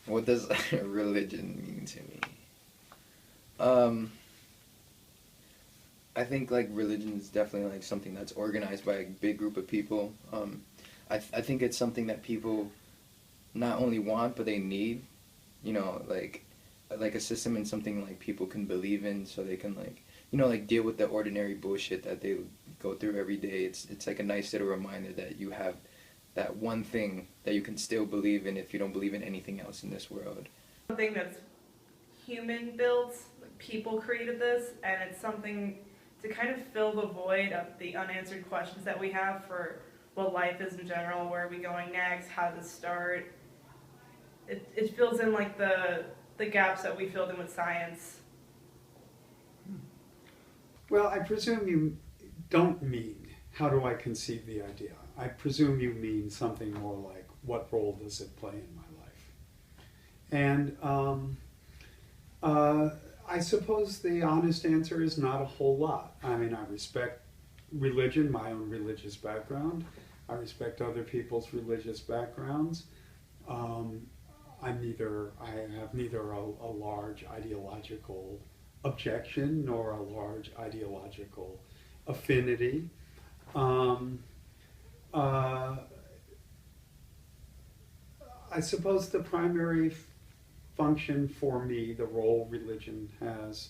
What does religion mean to me? Um, I think like religion is definitely like something that's organized by a big group of people. I think it's something that people not only want but they need. You know, like a system and something like people can believe in, so they can like like deal with the ordinary bullshit that they go through every day. It's like a nice little reminder that you have that one thing that you can still believe in if you don't believe in anything else in this world. Something that's human built, like people created this, and it's something to kind of fill the void of the unanswered questions that we have for what life is in general, where are we going next, how to start. It fills in like the gaps that we filled in with science. Well, I presume you don't mean, how do I conceive the idea? I presume you mean something more like, what role does it play in my life? And I suppose the honest answer is not a whole lot. I mean, I respect religion, my own religious background. I respect other people's religious backgrounds. Um, I have neither a large ideological objection nor a large ideological affinity. Um, uh, I suppose the primary function for me, the role religion has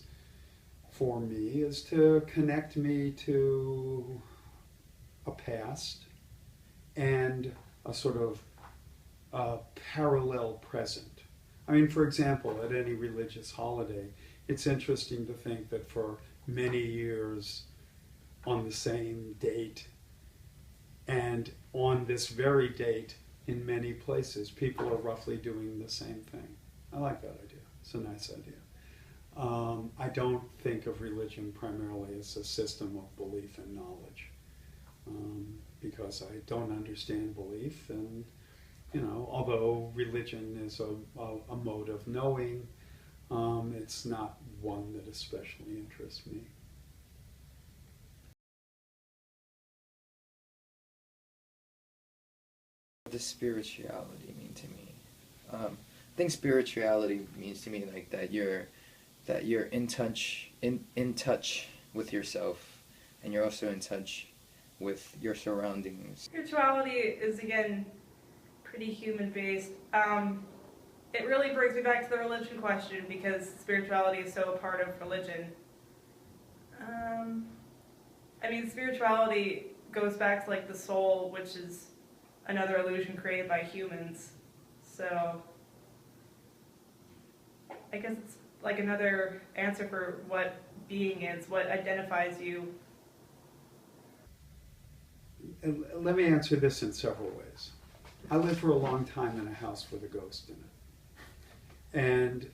for me, is to connect me to a past and a sort of parallel present. I mean, for example, at any religious holiday, it's interesting to think that for many years on the same date and on this very date in many places, people are roughly doing the same thing. I like that idea. It's a nice idea. I don't think of religion primarily as a system of belief and knowledge, because I don't understand belief, and although religion is a mode of knowing, it's not one that especially interests me. What does spirituality mean to me? I think spirituality means to me like that you're in touch with yourself, and you're also in touch with your surroundings. Spirituality is, again, pretty human based. It really brings me back to the religion question because spirituality is so a part of religion. I mean, spirituality goes back to like the soul, which is another illusion created by humans. So I guess it's like another answer for what being is, what identifies you. And let me answer this in several ways. I lived for a long time in a house with a ghost in it. And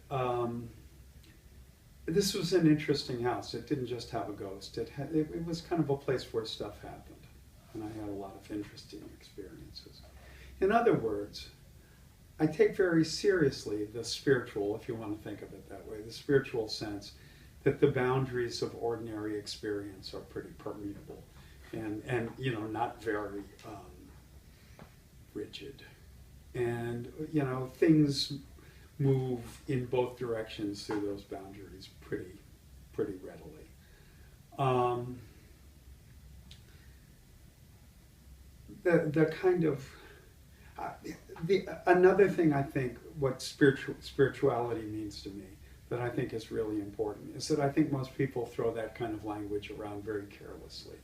this was an interesting house. It didn't just have a ghost. It was kind of a place where stuff happened. And I had a lot of interesting experiences. In other words, I take very seriously the spiritual, if you want to think of it that way, the spiritual sense that the boundaries of ordinary experience are pretty permeable and not very rigid. And, things move in both directions through those boundaries pretty readily. The kind of another thing I think what spirituality means to me that I think is really important is that I think most people throw that kind of language around very carelessly,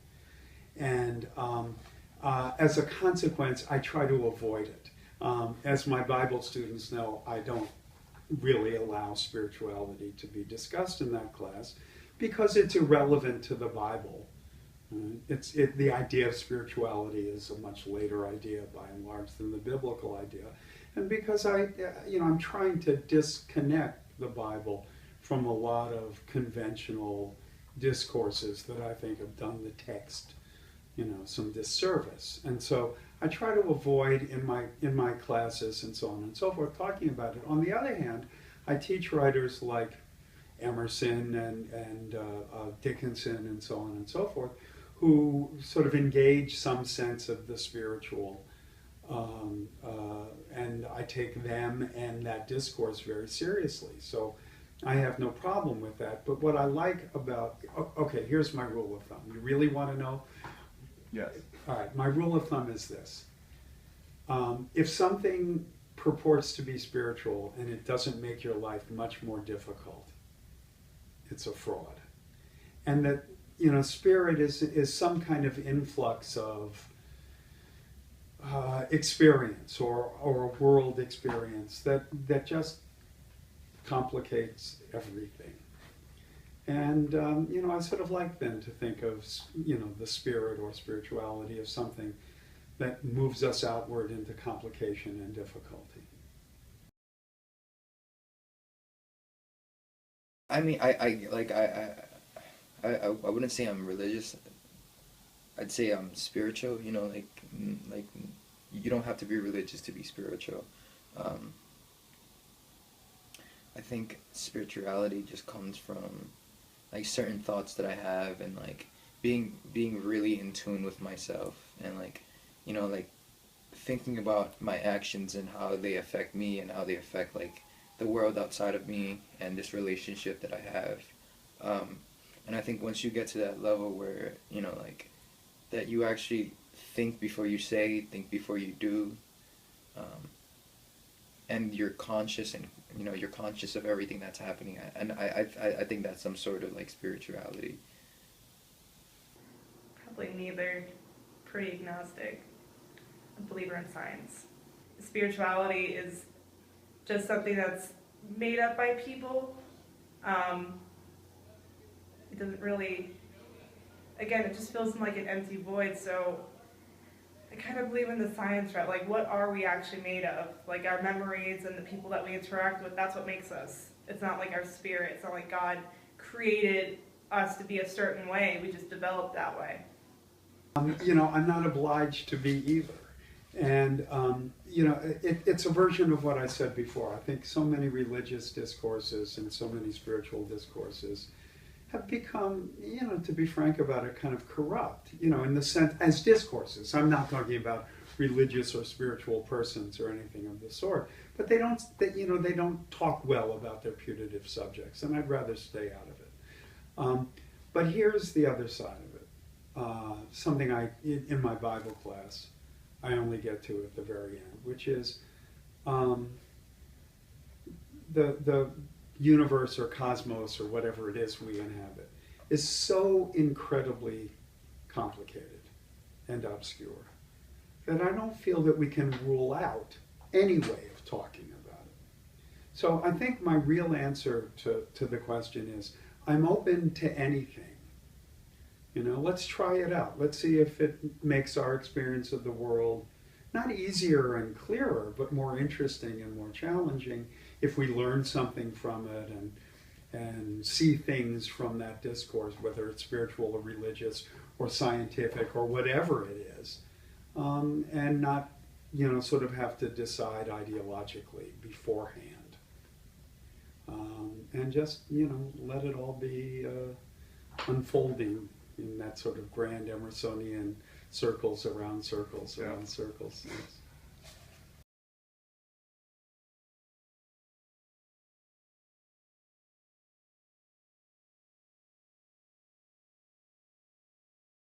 and as a consequence, I try to avoid it. As my Bible students know, I don't really allow spirituality to be discussed in that class because it's irrelevant to the Bible. The idea of spirituality is a much later idea by and large than the biblical idea, and because I'm trying to disconnect the Bible from a lot of conventional discourses that I think have done the text, some disservice, and so I try to avoid in my classes and so on and so forth talking about it. On the other hand, I teach writers like Emerson and Dickinson and so on and so forth, who sort of engage some sense of the spiritual and I take them and that discourse very seriously. So I have no problem with that. But what I like about, okay, here's my rule of thumb. You really want to know? Yes. All right, my rule of thumb is this. If something purports to be spiritual and it doesn't make your life much more difficult, it's a fraud. And that, you know, spirit is some kind of influx of experience or world experience that just complicates everything. And, you know, I sort of like then to think of, you know, the spirit or spirituality as something that moves us outward into complication and difficulty. I mean, I wouldn't say I'm religious. I'd say I'm spiritual. You know, like you don't have to be religious to be spiritual. I think spirituality just comes from like certain thoughts that I have, and like being really in tune with myself, and like, you know, like thinking about my actions and how they affect me and how they affect like the world outside of me and this relationship that I have. And I think once you get to that level where, you know, like that you actually think before you say, think before you do, and you're conscious, and you know, you're conscious of everything that's happening, and I think that's some sort of like spirituality. Probably neither. Pretty agnostic. A believer in science. Spirituality is just something that's made up by people. It doesn't really, again, it just feels like an empty void. So I kind of believe in the science route. Like, what are we actually made of? Like, our memories and the people that we interact with, that's what makes us. It's not like our spirit. It's not like God created us to be a certain way. We just developed that way. You know, I'm not obliged to be either. And, you know, it's a version of what I said before. I think so many religious discourses and so many spiritual discourses have become, you know, to be frank about it, kind of corrupt, you know, in the sense, as discourses. I'm not talking about religious or spiritual persons or anything of the sort, but they don't talk well about their putative subjects, and I'd rather stay out of it. But here's the other side of it. Something in my Bible class, I only get to at the very end, which is the universe or cosmos or whatever it is we inhabit is so incredibly complicated and obscure that I don't feel that we can rule out any way of talking about it. So I think my real answer to the question is I'm open to anything. You know, let's try it out. Let's see if it makes our experience of the world not easier and clearer, but more interesting and more challenging if we learn something from it and see things from that discourse, whether it's spiritual or religious or scientific or whatever it is, and not, you know, sort of have to decide ideologically beforehand. And just, you know, let it all be unfolding in that sort of grand Emersonian circles around circles around circles. Yes.